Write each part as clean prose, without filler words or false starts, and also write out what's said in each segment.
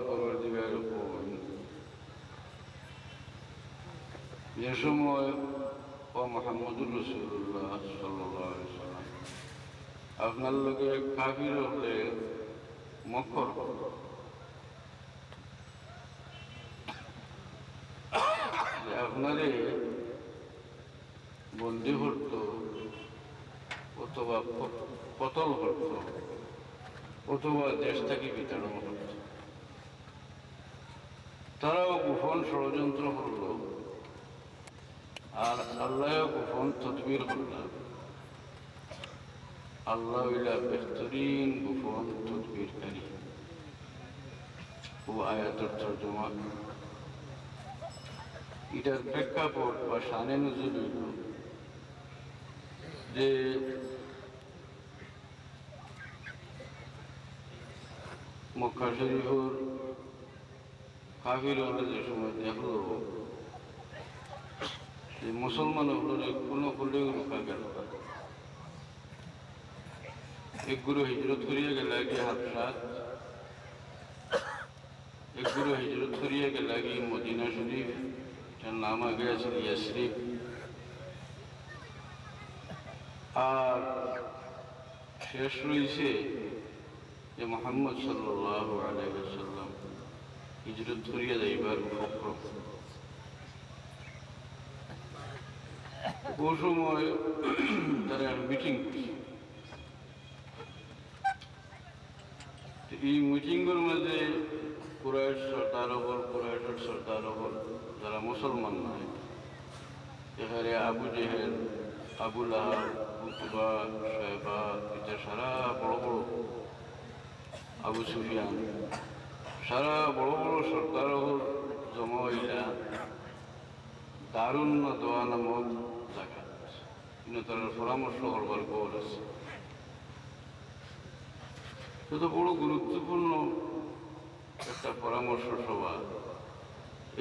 পরবর্তীকার যে সময় ও মুহাম্মদুর রাসূলুল্লাহ সাল্লাল্লাহু আলাইহি ওয়াসাল্লাম আপনার লোকে কাফির হলে মক্কর আপনারে বন্দি করত অথবা কতল করত অথবা দেশ থেকে বিতাড়ন করত। তারাও গোপন ষড়যন্ত্র করল আর আল্লাহ গোপন তদবির করল। আল্লাহ বেহতরিন গোপন তদবিরকারী। ও আয়াতের তর্জমা এটার প্রেক্ষাপট বা শানে নজুল হইল যে মক্কা শরীফের কাফির হলে যে সময় দেখল যে মুসলমান হলে কোনো করলেও রোকা গেল। একগুলো হিজরত করিয়া গেল আগে হাতসাত, একগুলো হিজরত করিয়া গেল আগে মদিনা শরীফ, এটার নাম আগে আছে ইয়াসরিব। আর শেষ রয়েছে যে মুহাম্মদ সাল্লাল্লাহু আলাইহি ওয়াসাল্লাম হিজরত করিয়া যাইবার উপক্রম। ও সময় তারা মিটিং করছে। এই মিটিংয়ের মাঝে কুরাইশ সর্দার হল, কুরাইশের সর্দার হল যারা মুসলমান নয়, এখানে আবু জেহেল, আবু লাহাব, উতবা, শায়বা, এটা সারা বড় বড় আবু সুফিয়ান, সারা বড় বড় সর্দার হল জমা হইলা দারুন দোয়া নামক জায়গা, কিন্তু তারা পরামর্শ করবার খবর আছে। এটা বড় গুরুত্বপূর্ণ একটা পরামর্শ সভা।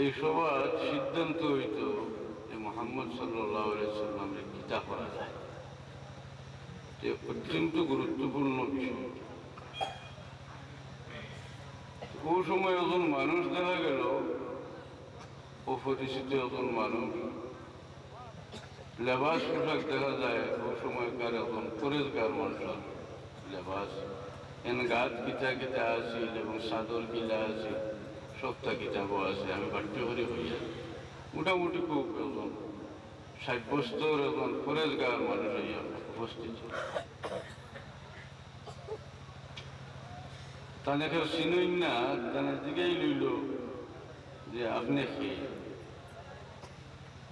এই সভার সিদ্ধান্ত হইত যে মুহাম্মদ সাল্লাল্লাহু আলাইহি ওয়াসাল্লামের কিতা করা যায়। অত্যন্ত গুরুত্বপূর্ণ বিষয়। ও সময় একজন মানুষ দেখা গেল, অপরিচিত একজন মানুষ, লেবাস পোশাক দেখা যায় ও সময়কার একজন পরেশগার মানুষের লেবাস। এন গাছ কিতা কিতা আছিল এবং চাদর কিলা আছে, সপ্তা কিতাবও আছে। আমি বাড়তে করে হইয়া মোটামুটি খুব একজন সাব্যস্তর একজন পরেশগার মানুষ হইয়া উপস্থিত। তাদেরকে চিনই না, তাদের দিকেই লইল যে আপনি কি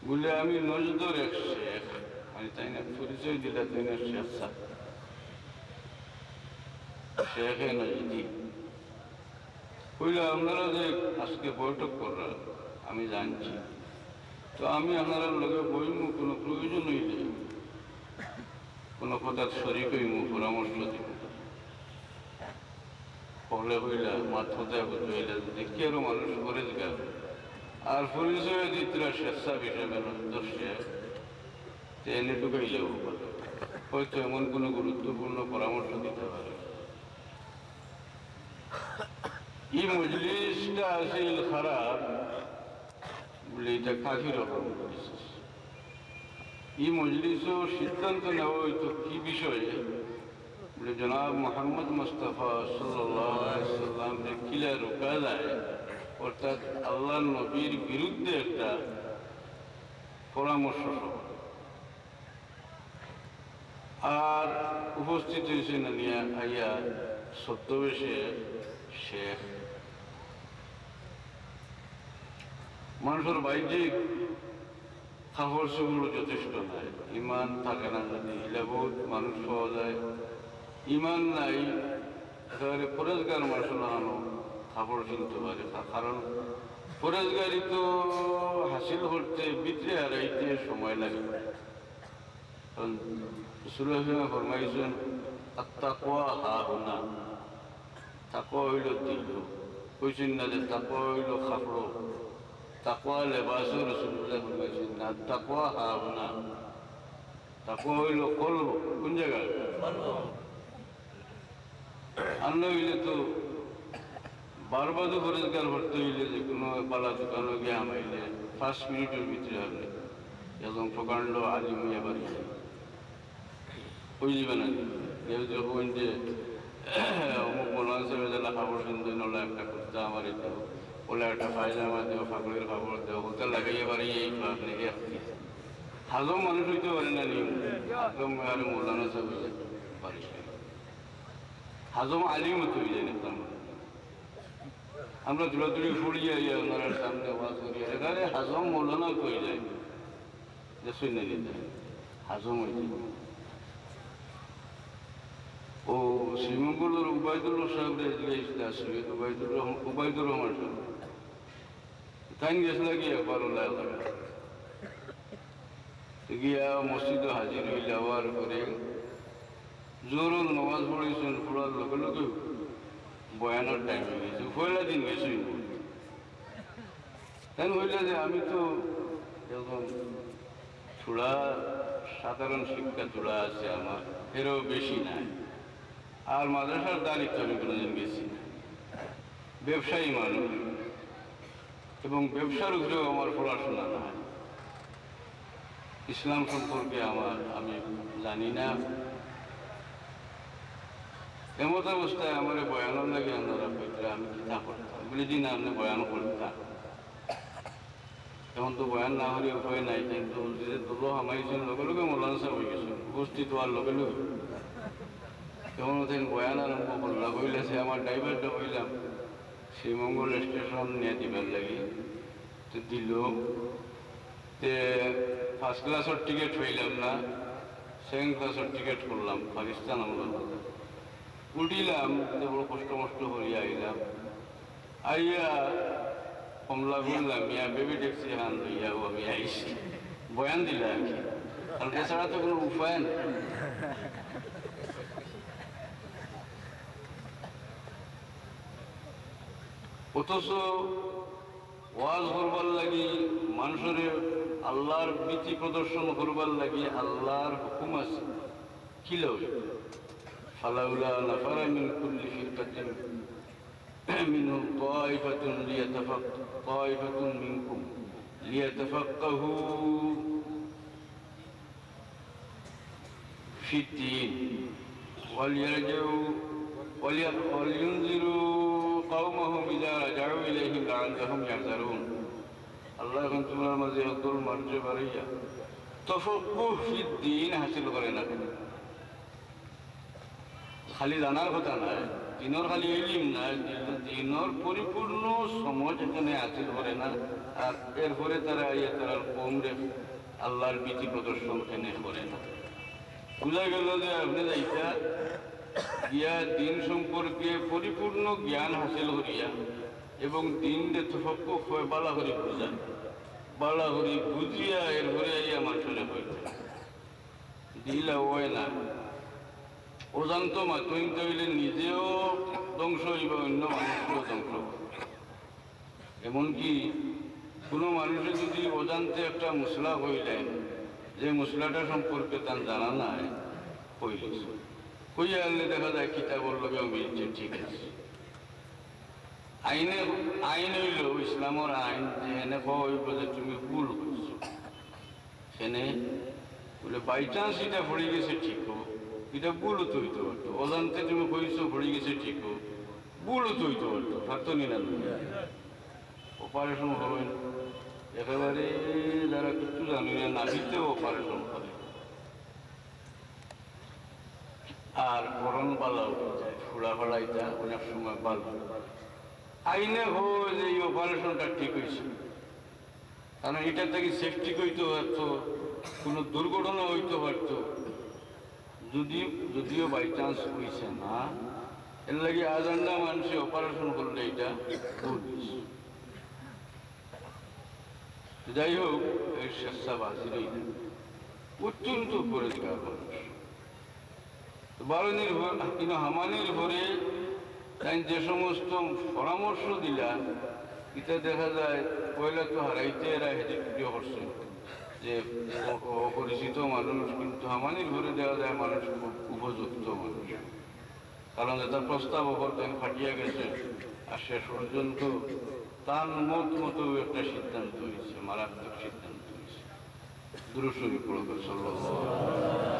বলে, আমি নজদর এক শেখ, মানে তাই না পরিচয় দিলা, তাই না শেখ সাহেব, শেখে নজদি। কইলে আপনারা যে আজকে বৈঠক করার আমি জানছি, তো আমি আপনারা লগে বইমু, কোনো প্রয়োজন হইলে কোনো কথা শরীর হইমু, পরামর্শ দিব। পড়লে হইলা মাথায় হইলা দেখি আরো মানুষ করে গেল আর পরিচয় দিতরা স্বেচ্ছাব হিসাবে নজর শেখ এনে ঢুকাইলেও হয়তো এমন কোনো গুরুত্বপূর্ণ পরামর্শ দিতে পারে। এই মজলিসটা আসিল খারাপ বলে এটা কাফি রকম করেছে। এই মজলিসও সিদ্ধান্ত নেওয়া হইতো কি বিষয়ে বলে, জনাব মোহাম্মদ মুস্তাফা সাল্লাল্লাহু আলাইহি ওয়াসাল্লামকে কিলা রোকা যায়, অর্থাৎ আল্লাহ নবীর বিরুদ্ধে একটা পরামর্শ সভা। আর উপস্থিত হয়েছেন আইয়া ছদ্মবেশে শেখ। মানুষের বাহ্যিক কাপড় সেগুলো যথেষ্ট নাই, ইমান থাকে না। যদি এলে বহুত মানুষ পাওয়া যায়, ইমান নাই, একেবারে পরেশগার মানুষ লাগানো কাপড় কিনতে পারে। কারণ পরেশগারি তো হাসিল করতে, বিদ্রে হারাইতে সময় লাগে। কারণ রাসূলুল্লাহ ফরমাইছেন, আত্তাকওয়া হাহুনা, তাকওয়া হইল দিল। কইছেন না যে তাকওয়া হইল কাপড়, তাকওয়া লেবাসও রাসূলুল্লাহ ফরমাইছেন না, তাকওয়া হাহুনা, তাকওয়া হইল কলব। কোন জায়গায়? আল্লাহ হইলে তো বারবাদও পরিষ্কার করতে হইলে যে কোনো পালা দোকানে গিয়ে আমাইলে 5 মিনিটের ভিতরে হলে একদম প্রকাণ্ড আলিম হইয়া পারি ওই যাবে না কেউ যখন যে অমুক মৌলানা সাহেব যেটা খাবার শুনতে নলা একটা কুর্তা আমার দেও ওলা একটা পায়জামা দেও ফাঁকড়ের খাবার দেও ওটা লাগাইয়া পারি এই আপনি হাজম মানুষ হইতে পারে না নিয়ম হাজম আর মৌলানা সাহেব পারি হাজম আলিম হতে হয়ে যায় না আমরা দূরাদূরি ফুড়ি যাই ওনার সামনে আওয়াজ করি এখানে হাজম মৌলানা হয়ে যায় যে শুনে নিতে হাজম হয়ে যায় ও শ্রীমঙ্গলের উবায়দুল্লাহ সাহেবের গিয়েছিল সৈয়দ উবায়দুর রহমান সাহেব তাই গেছিল গিয়ে বারোলা এলাকা গিয়া মসজিদে হাজির হইলে আবার করে জোরল নমাজ পড়েছেন পড়ার লগে লগে বয়ানোর টাইম হয়ে গেছে পয়লা দিন গেছি তাই হইলে যে আমি তো যখন থোড়া সাধারণ শিক্ষা থোড়া আছে আমার এরও বেশি নাই আর মাদ্রাসার দায়িত্ব আমি কোনোদিন গেছি না ব্যবসায়ী মানুষ এবং ব্যবসার উপরেও আমার পড়াশোনা নাই ইসলাম সম্পর্কে আমি জানি না এমত অবস্থায় আমার বয়ানোর লাগে আপনারা কইতে আমি কিতা করতাম বলে দিন আপনি বয়ান করতাম এখন তো বয়ান না হলে উপায় নাই কিন্তু যে দুলো হামাইছেন লগে লগে মৌলানা সাহেব হয়ে গেছেন উপস্থিত হওয়ার লগে লগে তখন ওদের বয়ান আরম্ভ করলাম হইলে সে আমার ড্রাইভারটা হইলাম শ্রীমঙ্গল স্টেশন নিয়ে দিবার লাগে তো দিল তে ফার্স্ট ক্লাসের টিকিট হইলাম না সেকেন্ড ক্লাসের টিকিট করলাম পাকিস্তান আমলার উঠিলাম বড় কষ্ট মষ্ট করিয়া আইলাম আইয়া কমলা বললাম মিয়া বেবি ট্যাক্সি হান লইয়াও আমি আইসি বয়ান দিলা আর কি কারণ এছাড়া তো কোনো উপায় নেই অথচ ওয়াজ করবার লাগি মানুষের আল্লাহর ভীতি প্রদর্শন করবার লাগি আল্লাহর হুকুম আছে কি লই ফালাউলা নাফারা মিন কুল্লি ফিরকাতিন মিনহুম তাইফাতুন মিনকুম লিয়াতাফাক্কাহু ফিদ্দীন ওয়ালিয়ারজিউ ওয়ালিয়ুনজিরু قومهم إذا رجعوا إليهم لعلهم يحذرون الله এখন তোমার মাঝে একদল মানুষে বাড়াইয়া তাফাক্কুহ ফিদ্দীন হাসিল করে না খালি জানার কথা নয় দিনের খালি ইলম না দিনের পরিপূর্ণ সময় এখানে হাসিল করে না আর এরপরে তারা তারা কমরে আল্লাহর ভীতি প্রদর্শন এনে করে না বোঝা গেল যে আপনি যাইতা গিয়া দিন সম্পর্কে পরিপূর্ণ জ্ঞান হাসিল করিয়া এবং দিন তফাক্কুহ হয় বালা করে বুঝা বালা করে বুঝিয়া এরপরে আইয়া মানুষের হইতে দিলা হয় না অজান্ত মাধ্যমিক হইলে নিজেও ধ্বংস হইবা অন্য মানুষকেও ধ্বংস এমনকি কোনো মানুষের যদি অজান্তে একটা মশলা হইলেন যে মশলাটা সম্পর্কে তার জানা নাই হইলে কইয়া আনলে দেখা যায় কিতাবর লগেও মিলছে ঠিক আছে আইন হইল ইসলামের আইন যে এনে হইব যে তুমি ভুল করছো সেনে বলে বাই চান্স এটা পড়ে গেছে ঠিক হোক এটা ভুলও তৈতে পারতো অজান্তে তুমি কইছো পড়ে গেছে ঠিক হোক ভুলও তৈতে পারতো থাকতো নিরানব্বই অপারেশন হবেন একেবারে যারা কিছু জানি না নাভিতেও অপারেশন করে আর গরম পালা উঠে যায় ফুলা ফালাইটা অনেক সময় ভালো আইনে হয় যে এই অপারেশনটা ঠিক হয়েছে কারণ এটা থেকে সেফটি হইতে পারতো কোনো দুর্ঘটনা হইতে পারতো যদিও বাই চান্স হয়েছে না এর লাগে আজান্ডা মানুষে অপারেশন করলে এটা ভুল যাই হোক এই স্বেচ্ছাবাসীরই অত্যন্ত পরিষ্কার মানুষ বারণীর কিন্তু হামানির ঘরে তাই যে সমস্ত পরামর্শ দিলা এটা দেখা যায় পয়লা তো হারাইতে এরা হেঁটে ভিডিও করছে যে অপরিচিত মানুষ কিন্তু হামানির ঘরে দেওয়া যায় মানুষ খুব উপযুক্ত মানুষ কারণ এটা প্রস্তাব করতেন ফাটিয়া গেছে আর শেষ পর্যন্ত তার মতো একটা সিদ্ধান্ত হয়েছে, মারাত্মক সিদ্ধান্ত হয়েছে। দুরূদ শরীফ পড়ো সাল্লাল্লাহু আলাইহি ওয়াসাল্লাম।